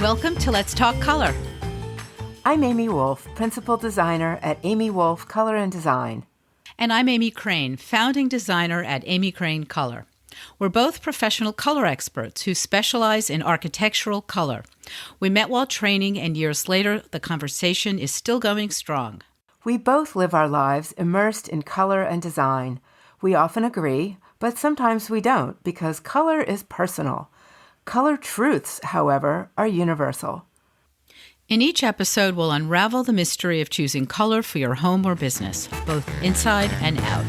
Welcome to Let's Talk Color. I'm Amy Woolf, Principal Designer at Amy Woolf Color and Design. And I'm Amy Krane, Founding Designer at Amy Krane Color. We're both professional color experts who specialize in architectural color. We met while training, and years later, the conversation is still going strong. We both live our lives immersed in color and design. We often agree, but sometimes we don't, because color is personal. Color truths, however, are universal. In each episode, we'll unravel the mystery of choosing color for your home or business, both inside and out.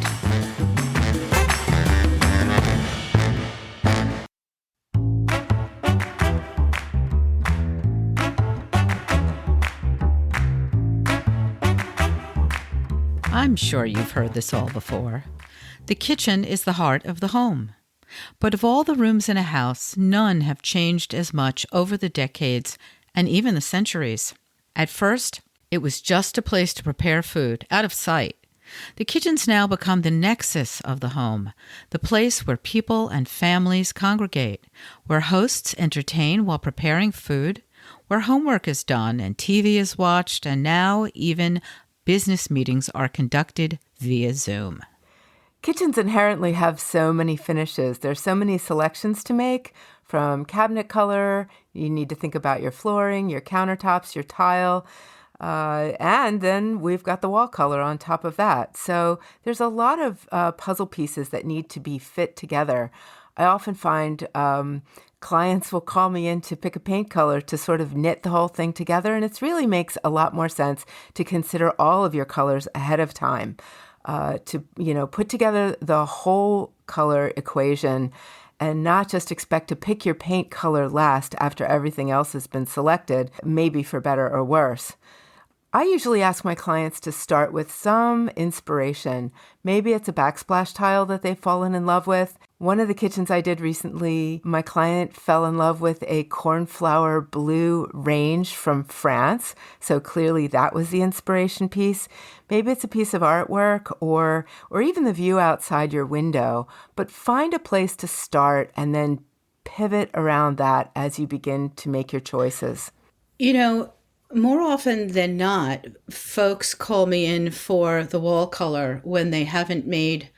I'm sure you've heard this all before. The kitchen is the heart of the home. But of all the rooms in a house, none have changed as much over the decades and even the centuries. At first, it was just a place to prepare food, out of sight. The kitchen's now become the nexus of the home, the place where people and families congregate, where hosts entertain while preparing food, where homework is done and TV is watched, and now even business meetings are conducted via Zoom. Kitchens inherently have so many finishes. There's so many selections to make, from cabinet color, you need to think about your flooring, your countertops, your tile, and then we've got the wall color on top of that. So there's a lot of puzzle pieces that need to be fit together. I often find clients will call me in to pick a paint color to sort of knit the whole thing together, and it really makes a lot more sense to consider all of your colors ahead of time. To put together the whole color equation and not just expect to pick your paint color last after everything else has been selected, maybe for better or worse. I usually ask my clients to start with some inspiration. Maybe it's a backsplash tile that they've fallen in love with. One of the kitchens I did recently, my client fell in love with a cornflower blue range from France. So clearly that was the inspiration piece. Maybe it's a piece of artwork or even the view outside your window. But find a place to start and then pivot around that as you begin to make your choices. More often than not, folks call me in for the wall color when they haven't made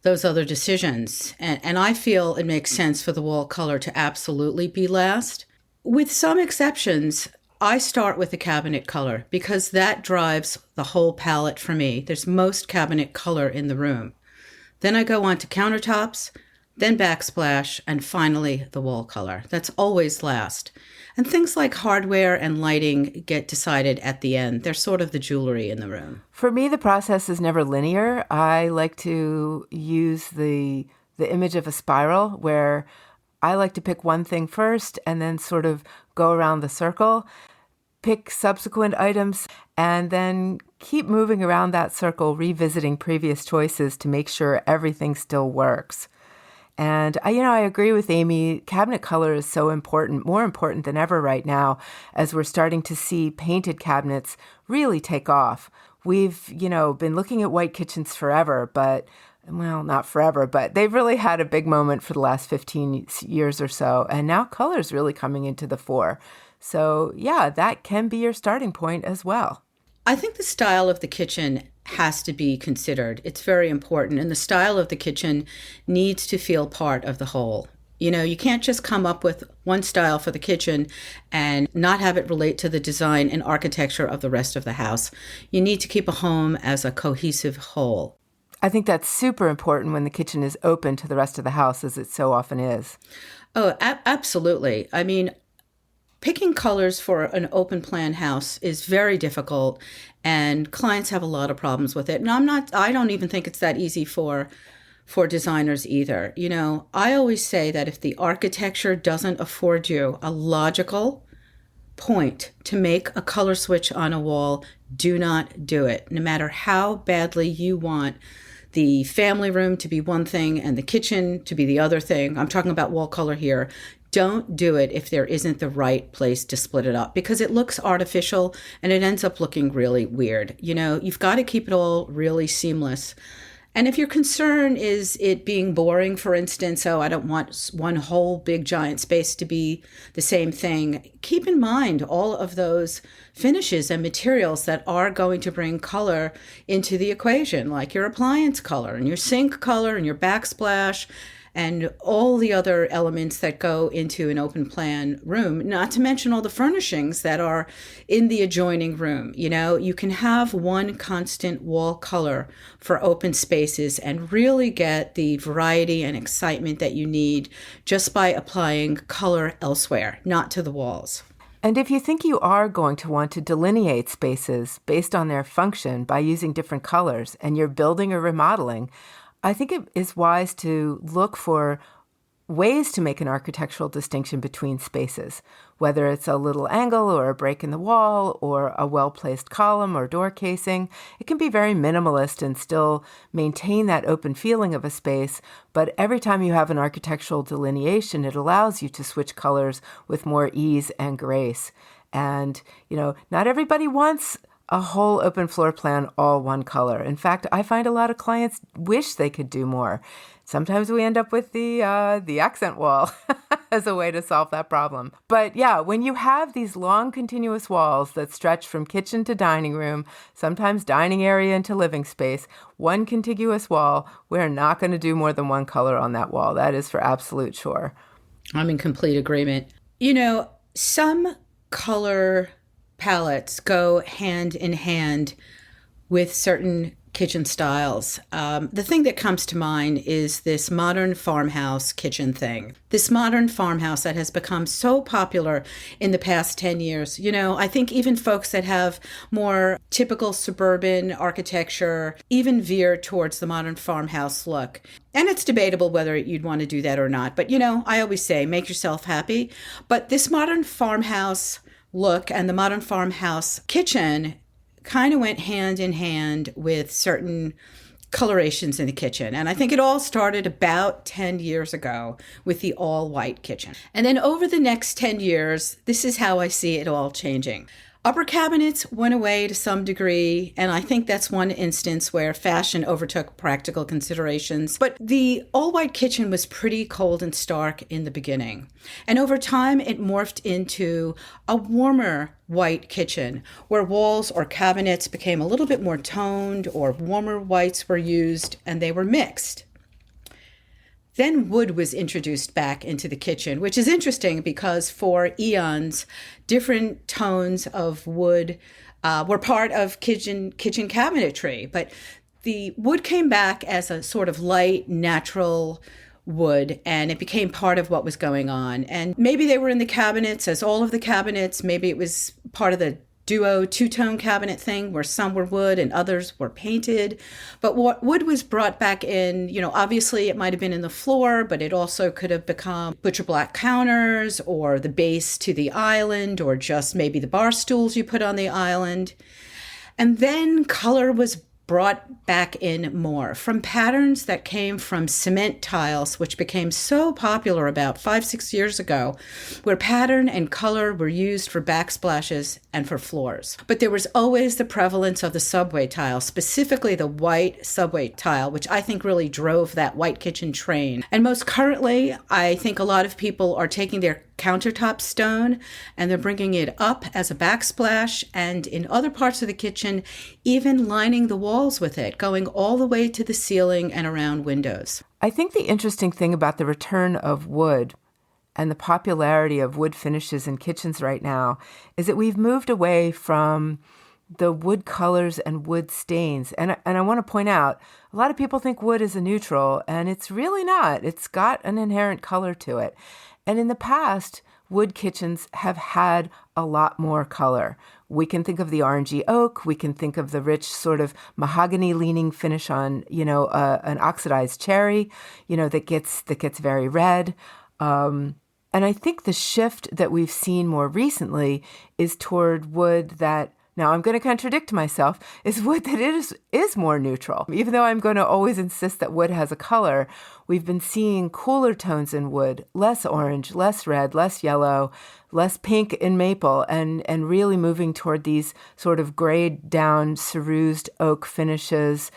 those other decisions. And I feel it makes sense for the wall color to absolutely be last. With some exceptions, I start with the cabinet color because that drives the whole palette for me. There's most cabinet color in the room. Then I go on to countertops, then backsplash, and finally the wall color. That's always last. And things like hardware and lighting get decided at the end. They're sort of the jewelry in the room. For me, the process is never linear. I like to use the image of a spiral where I like to pick one thing first and then sort of go around the circle, pick subsequent items, and then keep moving around that circle, revisiting previous choices to make sure everything still works. And I agree with Amy. Cabinet color is so important, more important than ever right now, as we're starting to see painted cabinets really take off. We've, been looking at white kitchens forever, not forever, but they've really had a big moment for the last 15 years or so. And now color is really coming into the fore. So yeah, that can be your starting point as well. I think the style of the kitchen has to be considered. It's very important. And the style of the kitchen needs to feel part of the whole. You can't just come up with one style for the kitchen and not have it relate to the design and architecture of the rest of the house. You need to keep a home as a cohesive whole. I think that's super important when the kitchen is open to the rest of the house, as it so often is. Oh, absolutely. I mean, picking colors for an open plan house is very difficult, and clients have a lot of problems with it. And I don't even think it's that easy for designers either. I always say that if the architecture doesn't afford you a logical point to make a color switch on a wall, do not do it. No matter how badly you want the family room to be one thing and the kitchen to be the other thing. I'm talking about wall color here. Don't do it if there isn't the right place to split it up, because it looks artificial and it ends up looking really weird. You've got to keep it all really seamless. And if your concern is it being boring, for instance, oh, I don't want one whole big giant space to be the same thing, keep in mind all of those finishes and materials that are going to bring color into the equation, like your appliance color and your sink color and your backsplash and all the other elements that go into an open plan room, not to mention all the furnishings that are in the adjoining room. You know, you can have one constant wall color for open spaces and really get the variety and excitement that you need just by applying color elsewhere, not to the walls. And if you think you are going to want to delineate spaces based on their function by using different colors and you're building or remodeling, I think it is wise to look for ways to make an architectural distinction between spaces, whether it's a little angle or a break in the wall or a well-placed column or door casing. It can be very minimalist and still maintain that open feeling of a space, but every time you have an architectural delineation, it allows you to switch colors with more ease and grace. And, not everybody wants a whole open floor plan, all one color. In fact, I find a lot of clients wish they could do more. Sometimes we end up with the accent wall as a way to solve that problem. But yeah, when you have these long continuous walls that stretch from kitchen to dining room, sometimes dining area into living space, one contiguous wall, we're not going to do more than one color on that wall. That is for absolute sure. I'm in complete agreement. Some color palettes go hand in hand with certain kitchen styles. The thing that comes to mind is this modern farmhouse kitchen thing. This modern farmhouse that has become so popular in the past 10 years. I think even folks that have more typical suburban architecture even veer towards the modern farmhouse look. And it's debatable whether you'd want to do that or not. But, I always say, make yourself happy. But this modern farmhouse look and the modern farmhouse kitchen kind of went hand in hand with certain colorations in the kitchen. And I think it all started about 10 years ago with the all white kitchen. And then over the next 10 years, this is how I see it all changing. Upper cabinets went away to some degree, and I think that's one instance where fashion overtook practical considerations. But the all-white kitchen was pretty cold and stark in the beginning. And over time, it morphed into a warmer white kitchen, where walls or cabinets became a little bit more toned, or warmer whites were used, and they were mixed. Then wood was introduced back into the kitchen, which is interesting because for eons, different tones of wood were part of kitchen cabinetry. But the wood came back as a sort of light, natural wood, and it became part of what was going on. And maybe they were in the cabinets as all of the cabinets. Maybe it was part of the duo two-tone cabinet thing where some were wood and others were painted. But what wood was brought back in, obviously it might have been in the floor, but it also could have become butcher block counters or the base to the island or just maybe the bar stools you put on the island. And then color was brought back in more from patterns that came from cement tiles, which became so popular about 5-6 years ago, where pattern and color were used for backsplashes and for floors. But there was always the prevalence of the subway tile, specifically the white subway tile, which I think really drove that white kitchen train. And most currently, I think a lot of people are taking their countertop stone and they're bringing it up as a backsplash, and in other parts of the kitchen, even lining the walls with it, going all the way to the ceiling and around windows. I think the interesting thing about the return of wood and the popularity of wood finishes in kitchens right now is that we've moved away from the wood colors and wood stains. And I want to point out, a lot of people think wood is a neutral, and it's really not. It's got an inherent color to it. And in the past, wood kitchens have had a lot more color. We can think of the orangey oak. We can think of the rich sort of mahogany-leaning finish on, an oxidized cherry, that gets very red. And I think the shift that we've seen more recently is toward wood that, now I'm going to contradict myself, is wood that is more neutral. Even though I'm going to always insist that wood has a color, we've been seeing cooler tones in wood, less orange, less red, less yellow, less pink in maple, and really moving toward these sort of grayed down, cerused oak finishes,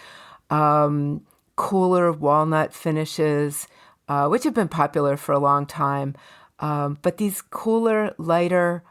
cooler walnut finishes, which have been popular for a long time. But these cooler, lighter,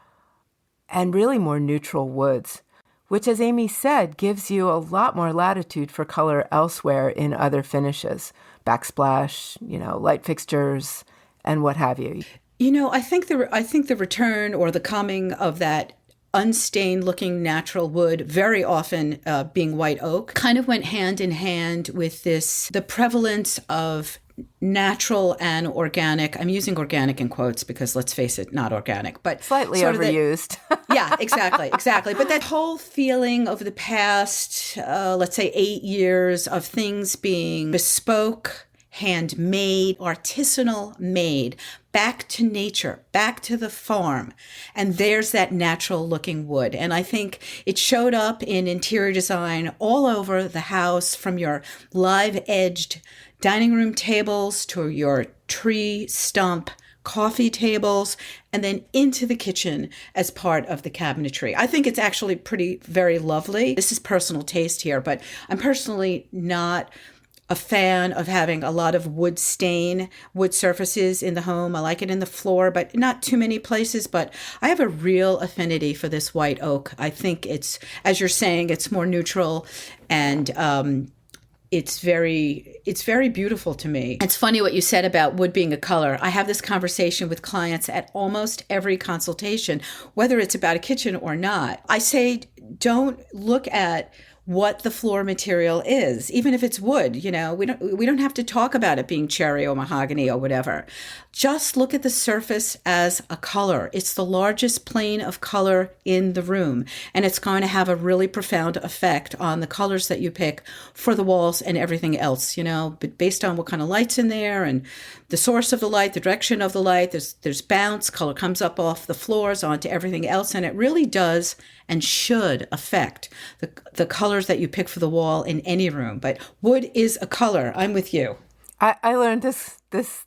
and really more neutral woods, which, as Amy said, gives you a lot more latitude for color elsewhere in other finishes, backsplash, light fixtures, and what have you. I think the return or the coming of that unstained looking natural wood, very often being white oak, kind of went hand in hand with the prevalence of natural and organic. I'm using organic in quotes because, let's face it, not organic, but Slightly overused. Yeah, exactly. But that whole feeling over the past, let's say 8 years of things being bespoke, handmade, artisanal made, back to nature, back to the farm. And there's that natural looking wood. And I think it showed up in interior design all over the house, from your live edged dining room tables to your tree stump coffee tables, and then into the kitchen as part of the cabinetry. I think it's actually very lovely. This is personal taste here, but I'm personally not a fan of having a lot of wood surfaces in the home. I like it in the floor, but not too many places. But I have a real affinity for this white oak. I think it's, as you're saying, it's more neutral, and it's very beautiful to me. It's funny what you said about wood being a color. I have this conversation with clients at almost every consultation, whether it's about a kitchen or not. I say, don't look at what the floor material is, even if it's wood. We don't have to talk about it being cherry or mahogany or whatever. Just look at the surface as a color. It's the largest plane of color in the room, and it's going to have a really profound effect on the colors that you pick for the walls and everything else, but based on what kind of light's in there and the source of the light, the direction of the light. There's bounce, color comes up off the floors onto everything else, and it really does and should affect the colors that you pick for the wall in any room. But wood is a color. I'm with you. I learned this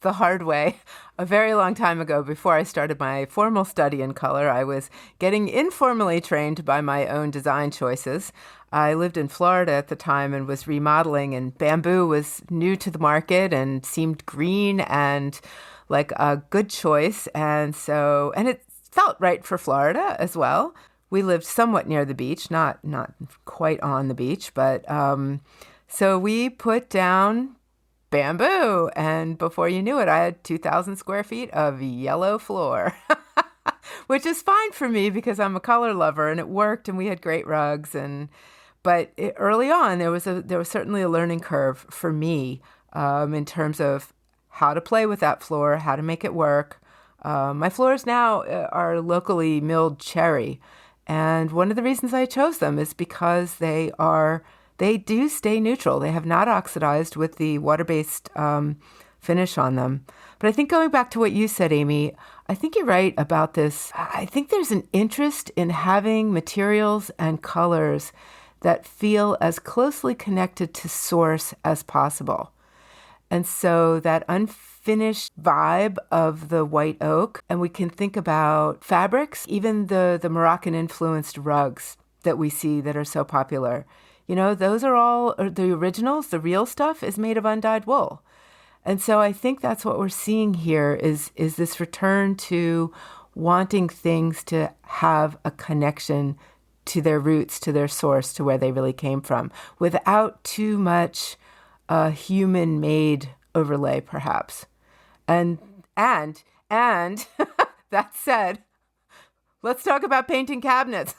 the hard way a very long time ago. Before I started my formal study in color, I was getting informally trained by my own design choices. I lived in Florida at the time and was remodeling, and bamboo was new to the market and seemed green and like a good choice. And it felt right for Florida as well. We lived somewhat near the beach, not quite on the beach, but so we put down bamboo, and before you knew it, I had 2,000 square feet of yellow floor, which is fine for me because I'm a color lover, and it worked, and we had great rugs. But early on, there was certainly a learning curve for me in terms of how to play with that floor, how to make it work. My floors now are locally milled cherry. And one of the reasons I chose them is because they do stay neutral. They have not oxidized with the water-based finish on them. But I think going back to what you said, Amy, I think you're right about this. I think there's an interest in having materials and colors that feel as closely connected to source as possible. And so that unfinished vibe of the white oak, and we can think about fabrics, even the Moroccan-influenced rugs that we see that are so popular. Those are all the originals. The real stuff is made of undyed wool. And so I think that's what we're seeing here is this return to wanting things to have a connection to their roots, to their source, to where they really came from, without too much human-made overlay, perhaps. And that said, let's talk about painting cabinets.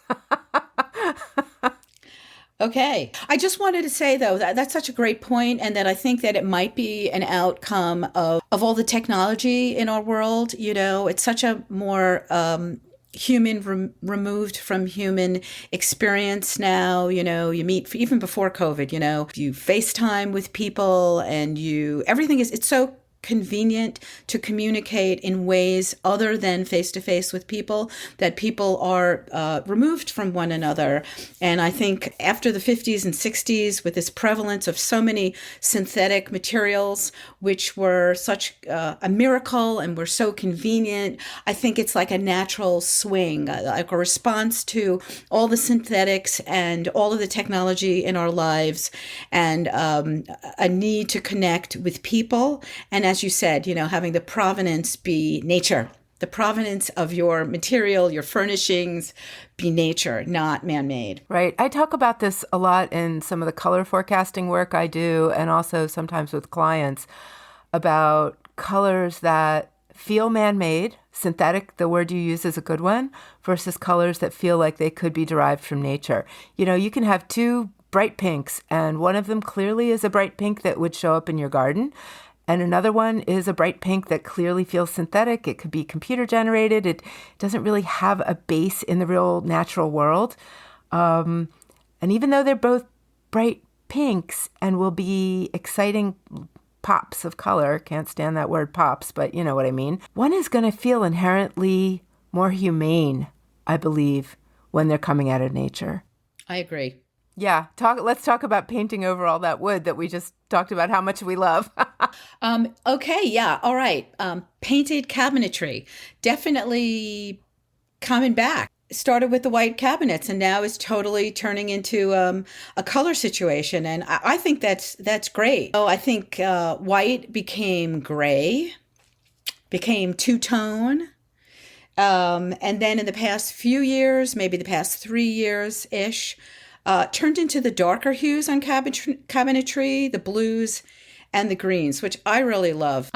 Okay. I just wanted to say, though, that's such a great point, and that I think that it might be an outcome of all the technology in our world. It's such a more removed from human experience now. You meet, even before COVID, you FaceTime with people, and it's so convenient to communicate in ways other than face to face with people, that people are removed from one another. And I think after the 50s and 60s, with this prevalence of so many synthetic materials, which were such a miracle and were so convenient, I think it's like a natural swing, like a response to all the synthetics and all of the technology in our lives, and a need to connect with people. And as you said, having the provenance be nature. The provenance of your material, your furnishings, be nature, not man-made. Right. I talk about this a lot in some of the color forecasting work I do, and also sometimes with clients, about colors that feel man-made. Synthetic, the word you use is a good one, versus colors that feel like they could be derived from nature. You can have two bright pinks, and one of them clearly is a bright pink that would show up in your garden. And another one is a bright pink that clearly feels synthetic. It could be computer generated. It doesn't really have a base in the real natural world. And even though they're both bright pinks and will be exciting pops of color, can't stand that word pops, but you know what I mean. One is going to feel inherently more humane, I believe, when they're coming out of nature. I agree. Yeah, let's talk about painting over all that wood that we just talked about how much we love. Okay, yeah, all right. Painted cabinetry, definitely coming back. Started with the white cabinets and now is totally turning into a color situation. And I think that's great. Oh, I think white became gray, became two-tone. And then in the past few years, maybe the past 3 years-ish, turned into the darker hues on cabinetry, the blues and the greens, which I really love.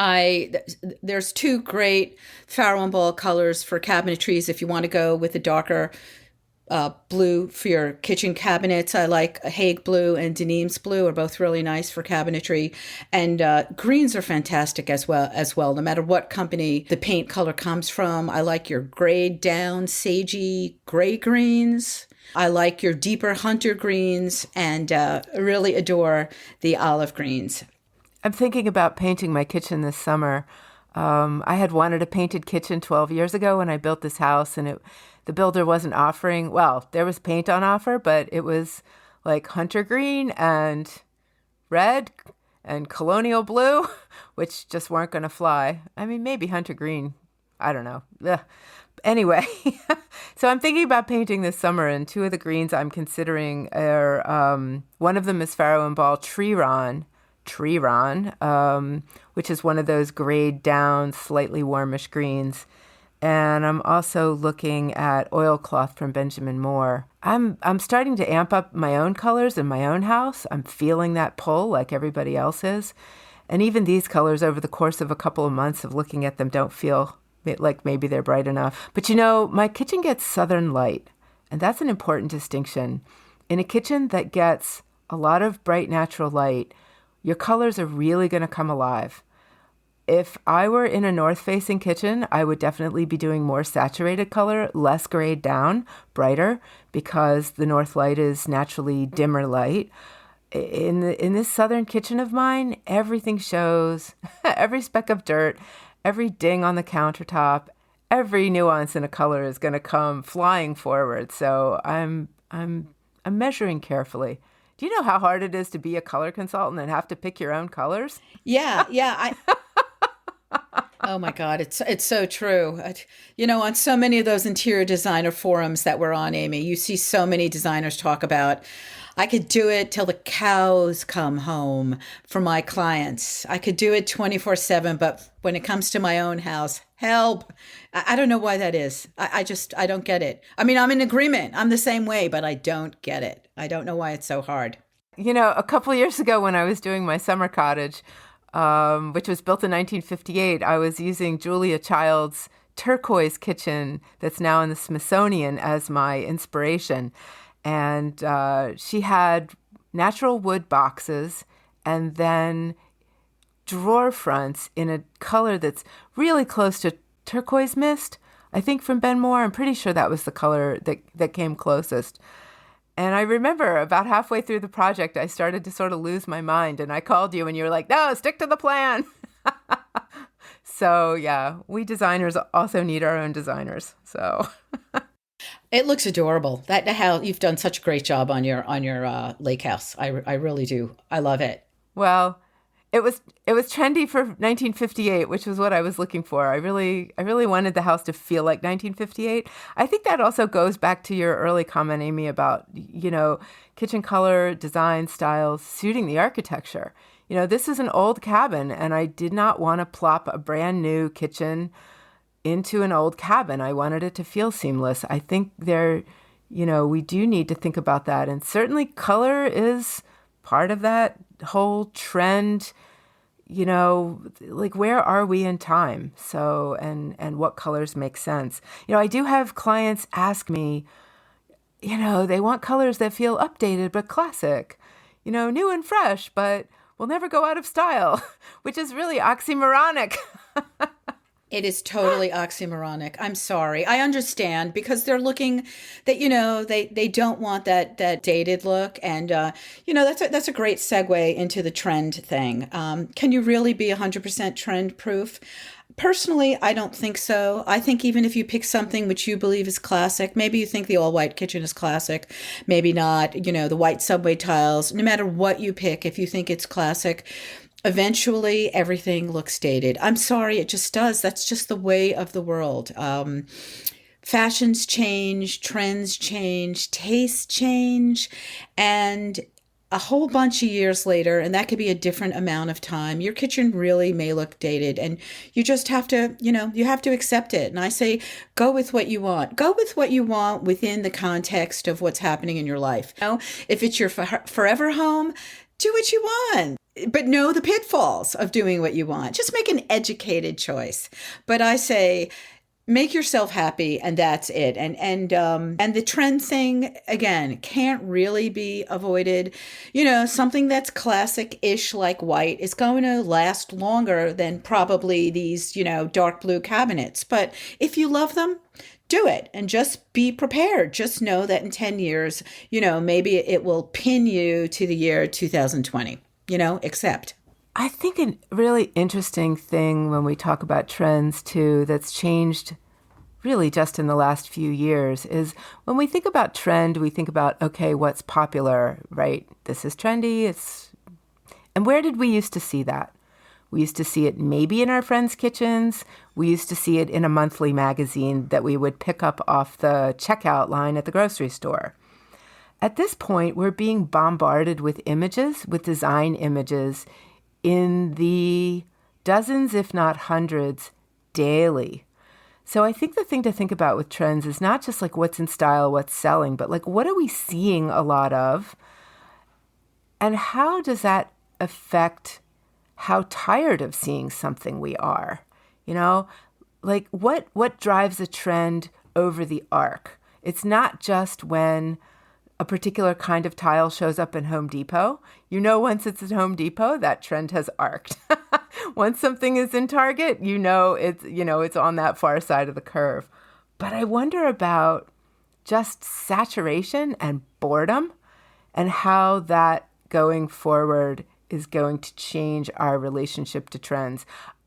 There's two great Farrow and Ball colors for cabinetries if you want to go with the darker blue for your kitchen cabinets. I like Hague blue and Denim's blue are both really nice for cabinetry. And greens are fantastic as well, no matter what company the paint color comes from. I like your grayed down, sagey gray greens. I like your deeper hunter greens and really adore the olive greens. I'm thinking about painting my kitchen this summer. I had wanted a painted kitchen 12 years ago when I built this house, and the builder wasn't offering, well, there was paint on offer, but it was like hunter green and red and colonial blue, which just weren't going to fly. I mean, maybe hunter green. I don't know. Ugh. Anyway, so I'm thinking about painting this summer, and two of the greens I'm considering are, one of them is Farrow and Ball Treeron, which is one of those grayed down, slightly warmish greens. And I'm also looking at oilcloth from Benjamin Moore. I'm starting to amp up my own colors in my own house. I'm feeling that pull like everybody else is. And even these colors over the course of a couple of months of looking at them don't feel like maybe they're bright enough. But my kitchen gets southern light, and that's an important distinction. In a kitchen that gets a lot of bright natural light, your colors are really going to come alive. If I were in a north-facing kitchen, I would definitely be doing more saturated color, less grayed down, brighter, because the north light is naturally dimmer light. In this southern kitchen of mine, everything shows, every speck of dirt, every ding on the countertop, every nuance in a color is going to come flying forward. So I'm measuring carefully. Do you know how hard it is to be a color consultant and have to pick your own colors? Yeah. Oh my God, it's so true. On so many of those interior designer forums that we're on, Amy, you see so many designers talk about, I could do it till the cows come home for my clients. I could do it 24/7, but when it comes to my own house, help. I don't know why that is. I don't get it. I mean, I'm in agreement. I'm the same way, but I don't get it. I don't know why it's so hard. A couple of years ago when I was doing my summer cottage, which was built in 1958, I was using Julia Child's turquoise kitchen that's now in the Smithsonian as my inspiration. And she had natural wood boxes and then drawer fronts in a color that's really close to turquoise mist, I think from Ben Moore. I'm pretty sure that was the color that came closest. And I remember about halfway through the project, I started to sort of lose my mind. And I called you and you were like, no, stick to the plan. So yeah, we designers also need our own designers. So It looks adorable. That how you've done such a great job on your lake house. I really do. I love it. well, it was trendy for 1958, which was what I was looking for. I really wanted the house to feel like 1958. I think that also goes back to your early comment, Amy, about kitchen color, design styles suiting the architecture. This is an old cabin, and I did not want to plop a brand new kitchen into an old cabin. I wanted it to feel seamless. I think we do need to think about that. And certainly color is part of that whole trend, like where are we in time? So, and what colors make sense? I do have clients ask me, they want colors that feel updated but classic, new and fresh, but will never go out of style, which is really oxymoronic. It is totally oxymoronic. I'm sorry. I understand because they're looking that they don't want that dated look, and that's a great segue into the trend thing. Can you really be 100% trend proof? Personally, I don't think so. I think even if you pick something which you believe is classic, maybe you think the all white kitchen is classic, maybe not, the white subway tiles, no matter what you pick, if you think it's classic, eventually everything looks dated. I'm sorry, it just does. That's just the way of the world. Fashions change, trends change, tastes change, and a whole bunch of years later, and that could be a different amount of time, your kitchen really may look dated, and you just have to, you have to accept it. And I say, go with what you want. Go with what you want within the context of what's happening in your life. If it's your forever home, do what you want, but know the pitfalls of doing what you want. Just make an educated choice. But I say, make yourself happy, and that's it. And the trend thing again can't really be avoided. Something that's classic-ish like white is going to last longer than probably these dark blue cabinets. But if you love them, do it, and just be prepared. Just know that in 10 years, maybe it will pin you to the year 2020. Accept. I think a really interesting thing when we talk about trends too that's changed really just in the last few years is when we think about trend, we think about, okay, what's popular, right? This is trendy. And where did we used to see that? We used to see it maybe in our friends' kitchens. We used to see it in a monthly magazine that we would pick up off the checkout line at the grocery store. At this point, we're being bombarded with images, with design images in the dozens, if not hundreds, daily. So I think the thing to think about with trends is not just like what's in style, what's selling, but like what are we seeing a lot of? And how does that affect how tired of seeing something we are? Like what drives a trend over the arc? It's not just when a particular kind of tile shows up in Home Depot. Once it's at Home Depot, that trend has arced. Once something is in Target, it's on that far side of the curve. But I wonder about just saturation and boredom and how that going forward is going to change our relationship to trends.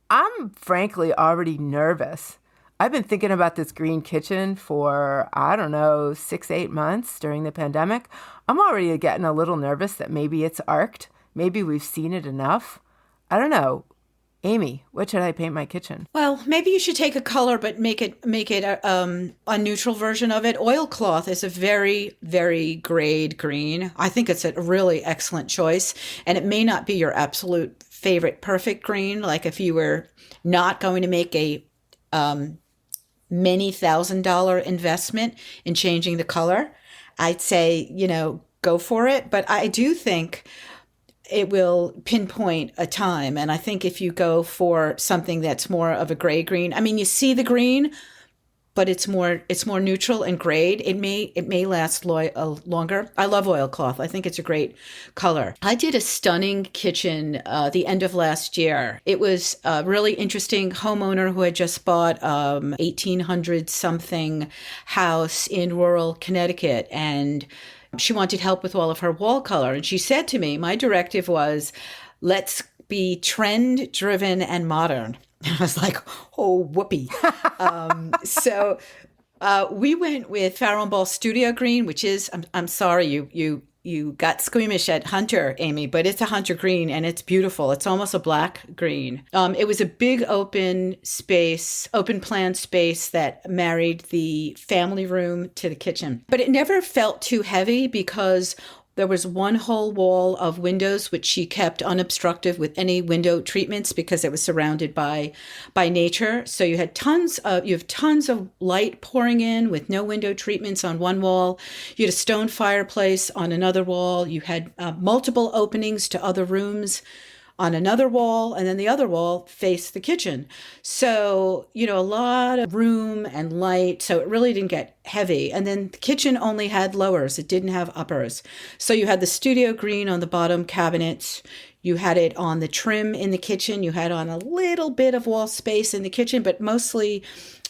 I'm frankly already nervous. I've been thinking about this green kitchen for, 6-8 months during the pandemic. I'm already getting a little nervous that maybe it's arced. Maybe we've seen it enough. I don't know. Amy, what should I paint my kitchen? Well, maybe you should take a color, but make it a neutral version of it. Oilcloth is a very, very grade green. I think it's a really excellent choice, and it may not be your absolute favorite perfect green. Like if you were not going to make a many $1,000 investment in changing the color, I'd say, go for it. But I do think it will pinpoint a time. And I think if you go for something that's more of a gray green, you see the green, but it's more neutral and grayed. It may last longer. I love oilcloth. I think it's a great color. I did a stunning kitchen the end of last year. It was a really interesting homeowner who had just bought 1800 something house in rural Connecticut, and she wanted help with all of her wall color. And she said to me, my directive was, let's be trend driven and modern. And I was like, oh, whoopee. So we went with Farrow and Ball Studio Green, which is, I'm sorry, you got squeamish at Hunter, Amy, but it's a Hunter green and it's beautiful. It's almost a black green. It was a big open space, open plan space that married the family room to the kitchen. But it never felt too heavy because there was one whole wall of windows which she kept unobstructed with any window treatments because it was surrounded by nature. So you have tons of light pouring in with no window treatments on one wall. You had a stone fireplace on another wall. You had multiple openings to other rooms on another wall, and then the other wall faced the kitchen. So, a lot of room and light. So it really didn't get heavy. And then the kitchen only had lowers. It didn't have uppers. So you had the studio green on the bottom cabinets. You had it on the trim in the kitchen. You had on a little bit of wall space in the kitchen, but mostly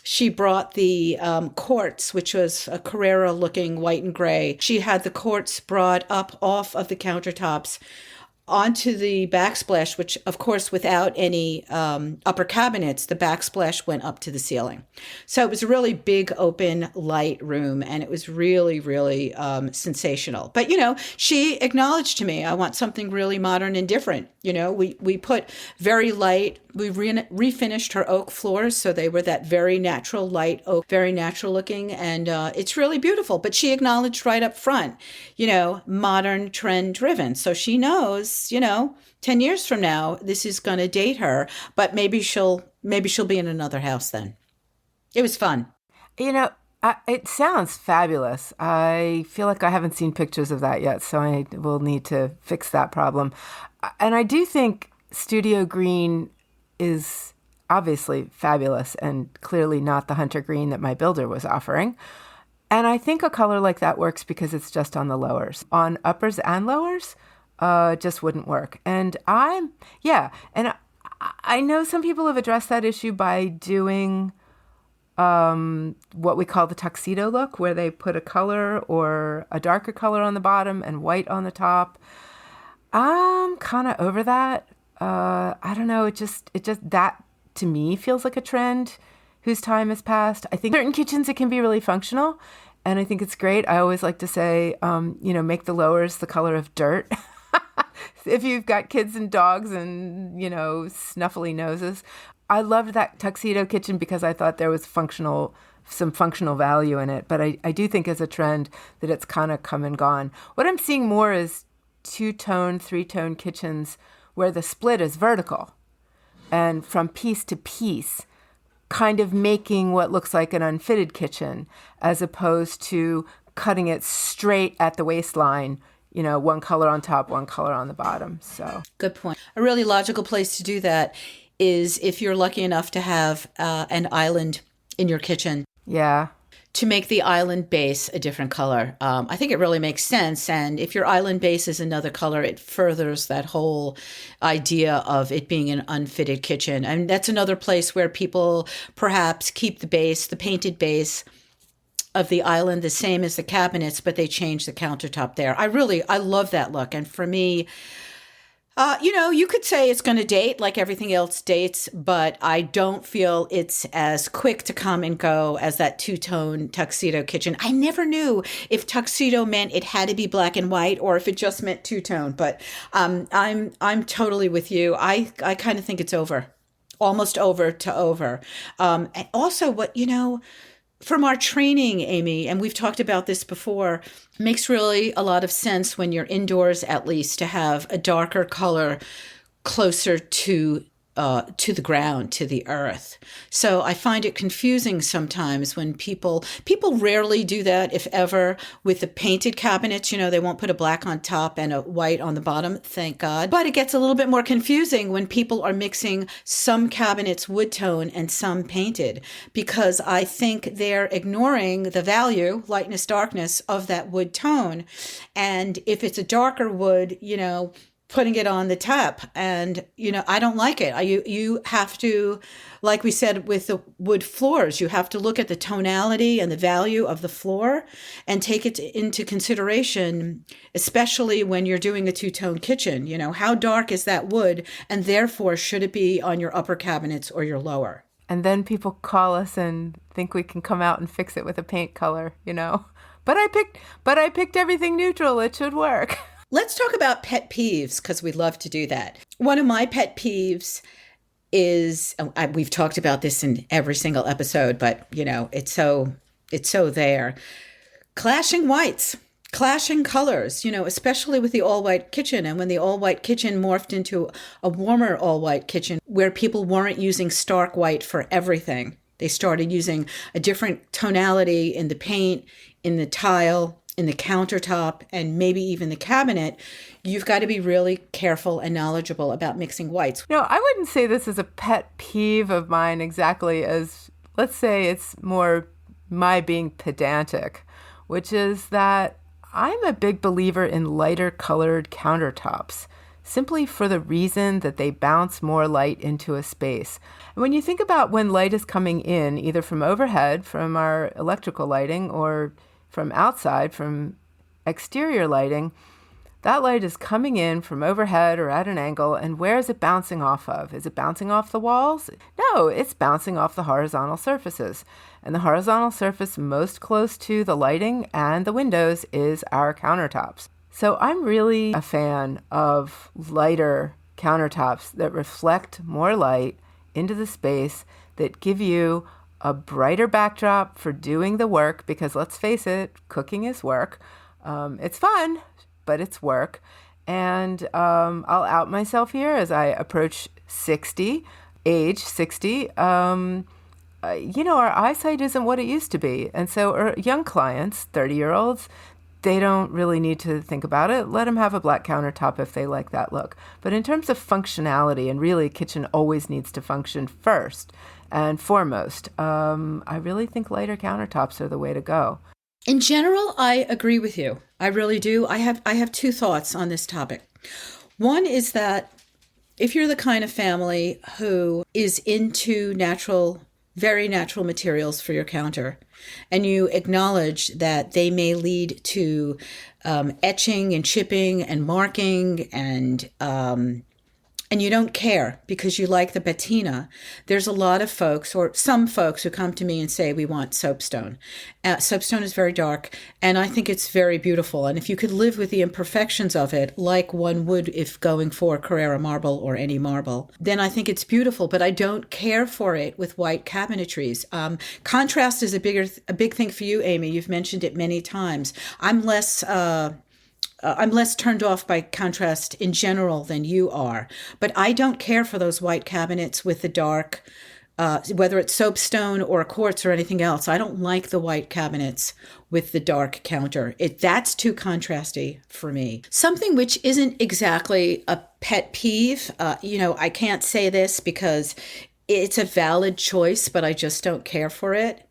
she brought the quartz, which was a Carrera looking white and gray. She had the quartz brought up off of the countertops onto the backsplash, which of course without any upper cabinets, the backsplash went up to the ceiling. So it was a really big open light room and it was really, really sensational. But she acknowledged to me, I want something really modern and different. We put very light, we refinished her oak floors so they were that very natural light oak, very natural looking, and it's really beautiful. But she acknowledged right up front, modern, trend driven. So she knows, 10 years from now, this is going to date her, but maybe she'll be in another house then. It was fun. It sounds fabulous. I feel like I haven't seen pictures of that yet, so I will need to fix that problem. And I do think Studio Green is obviously fabulous and clearly not the Hunter Green that my builder was offering. And I think a color like that works because it's just on the lowers. On uppers and lowers, just wouldn't work. And I know some people have addressed that issue by doing what we call the tuxedo look, where they put a color or a darker color on the bottom and white on the top. I'm kind of over that. I don't know. It just that to me feels like a trend whose time has passed. I think certain kitchens, it can be really functional. And I think it's great. I always like to say, make the lowers the color of dirt. If you've got kids and dogs and, snuffly noses. I loved that tuxedo kitchen because I thought there was some functional value in it. But I do think as a trend that it's kind of come and gone. What I'm seeing more is 2-tone, 3-tone kitchens where the split is vertical and from piece to piece, kind of making what looks like an unfitted kitchen as opposed to cutting it straight at the waistline, one color on top, one color on the bottom. So good point. A really logical place to do that is if you're lucky enough to have an island in your kitchen. Yeah. To make the island base a different color. I think it really makes sense. And if your island base is another color, it furthers that whole idea of it being an unfitted kitchen. And that's another place where people perhaps keep the painted base of the island the same as the cabinets, but they change the countertop there. I love that look. And for me, you could say it's going to date like everything else dates, but I don't feel it's as quick to come and go as that 2-tone tuxedo kitchen. I never knew if tuxedo meant it had to be black and white or if it just meant 2-tone, but I'm totally with you. I kind of think it's over, almost over to over. And also from our training, Amy, and we've talked about this before, makes really a lot of sense when you're indoors, at least, to have a darker color closer to the ground, to the earth. So I find it confusing sometimes when people rarely do that, if ever, with the painted cabinets. They won't put a black on top and a white on the bottom, thank God. But it gets a little bit more confusing when people are mixing some cabinets wood tone and some painted, because I think they're ignoring the value, lightness, darkness of that wood tone. And if it's a darker wood, putting it on the tap. And, I don't like it. You have to, like we said with the wood floors, you have to look at the tonality and the value of the floor and take it into consideration, especially when you're doing a two-tone kitchen. How dark is that wood? And therefore, should it be on your upper cabinets or your lower? And then people call us and think we can come out and fix it with a paint color, But I picked everything neutral. It should work. Let's talk about pet peeves, because we love to do that. One of my pet peeves is, we've talked about this in every single episode, but it's so there. Clashing whites, clashing colors, especially with the all-white kitchen. And when the all-white kitchen morphed into a warmer all-white kitchen where people weren't using stark white for everything. They started using a different tonality in the paint, in the tile, in the countertop, and maybe even the cabinet. You've got to be really careful and knowledgeable about mixing whites. No, I wouldn't say this is a pet peeve of mine exactly, as let's say it's more my being pedantic, which is that I'm a big believer in lighter colored countertops, simply for the reason that they bounce more light into a space. And when you think about when light is coming in, either from overhead, from our electrical lighting, or from outside, from exterior lighting, that light is coming in from overhead or at an angle, and where is it bouncing off of? Is it bouncing off the walls? No, it's bouncing off the horizontal surfaces. And the horizontal surface most close to the lighting and the windows is our countertops. So I'm really a fan of lighter countertops that reflect more light into the space, that give you a brighter backdrop for doing the work, because let's face it, cooking is work. It's fun, but it's work. And I'll out myself here as I approach age 60. Our eyesight isn't what it used to be. And so our young clients, 30-year-olds, they don't really need to think about it. Let them have a black countertop if they like that look. But in terms of functionality, and really kitchen always needs to function first and foremost, I really think lighter countertops are the way to go. In general, I agree with you. I really do. I have two thoughts on this topic. One is that if you're the kind of family who is into very natural materials for your counter, and you acknowledge that they may lead to etching and chipping and marking, and you don't care because you like the patina, there's a lot of folks, or some folks, who come to me and say, we want soapstone. Soapstone is very dark, and I think it's very beautiful. And if you could live with the imperfections of it, like one would if going for Carrara marble or any marble, then I think it's beautiful. But I don't care for it with white cabinetries. Contrast is a big thing for you, Amy. You've mentioned it many times. I'm less turned off by contrast in general than you are, but I don't care for those white cabinets with the dark, whether it's soapstone or quartz or anything else. I don't like the white cabinets with the dark counter. That's too contrasty for me. Something which isn't exactly a pet peeve, I can't say this because it's a valid choice, but I just don't care for it.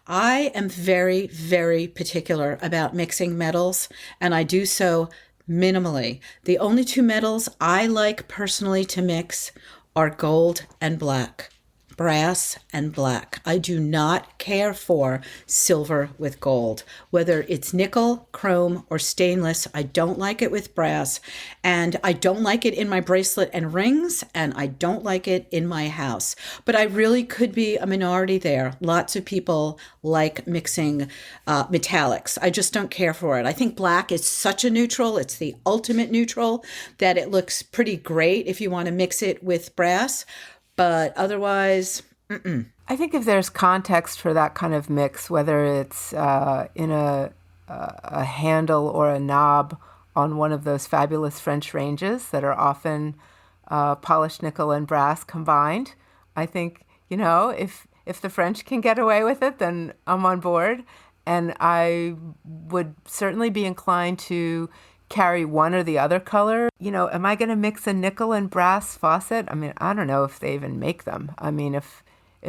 I am very, very particular about mixing metals, and I do so minimally. The only two metals I like personally to mix are gold and black. Brass and black. I do not care for silver with gold. Whether it's nickel, chrome, or stainless, I don't like it with brass. And I don't like it in my bracelet and rings, and I don't like it in my house. But I really could be a minority there. Lots of people like mixing metallics. I just don't care for it. I think black is such a neutral. It's the ultimate neutral, that it looks pretty great if you want to mix it with brass. But otherwise, I think if there's context for that kind of mix, whether it's in a handle or a knob on one of those fabulous French ranges that are often polished nickel and brass combined, I think, if the French can get away with it, then I'm on board. And I would certainly be inclined to carry one or the other color. Am I going to mix a nickel and brass faucet? I mean, I don't know if they even make them. I mean, if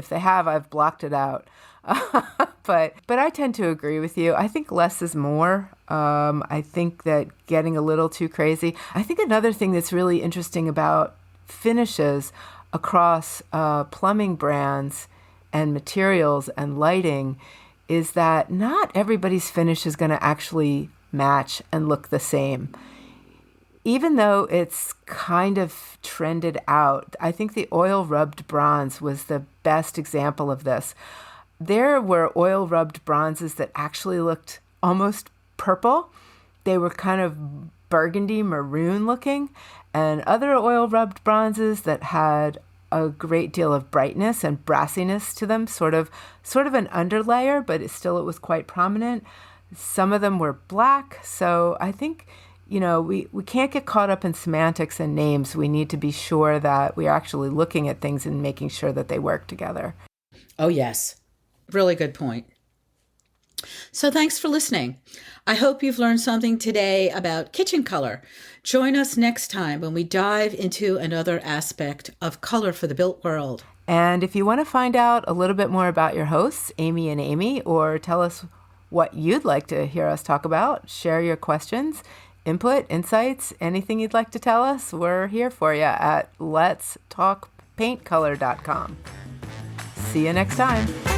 they have, I've blocked it out. But I tend to agree with you. I think less is more. I think that getting a little too crazy. I think another thing that's really interesting about finishes across plumbing brands and materials and lighting is that not everybody's finish is going to actually match and look the same. Even though it's kind of trended out, I think the oil rubbed bronze was the best example of this. There were oil rubbed bronzes that actually looked almost purple. They were kind of burgundy maroon looking, and other oil rubbed bronzes that had a great deal of brightness and brassiness to them, sort of an underlayer, but it was quite prominent. Some of them were black. So I think, we can't get caught up in semantics and names. We need to be sure that we are actually looking at things and making sure that they work together. Oh, yes. Really good point. So thanks for listening. I hope you've learned something today about kitchen color. Join us next time when we dive into another aspect of color for the built world. And if you want to find out a little bit more about your hosts, Amy and Amy, or tell us what you'd like to hear us talk about, share your questions, input, insights, anything you'd like to tell us, we're here for you at letstalkpaintcolor.com. See you next time.